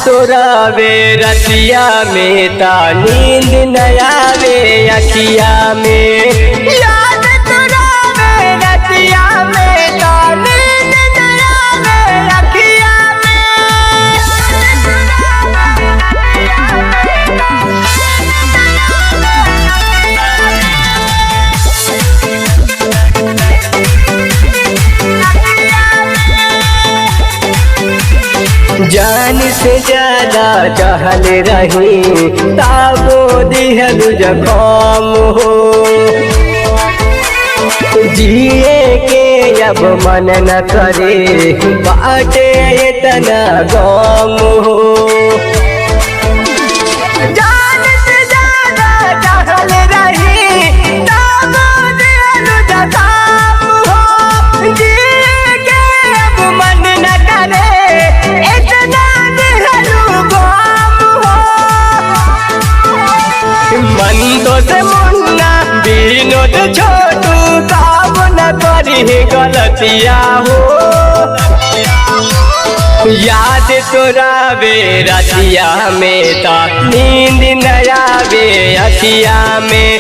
तोरा वे रतिया में ता नींद नया वे अखिया में। याद तोरा वे रतिया में ता नींद नया वे अखिया जान से ज्यादा चाहल रही ताबो दिहल जखम हो। जिए के अब मन न करे बाटे इतना गम हो। जान से ज्यादा चाहल रही ताबो दिहल जखम हो। जिए के अब मन न करे से मुन्ना विनोद छोटू काम न करी गलतिया हो। याद तोरा वे रतिया में ता नींद नया वे अखिया में।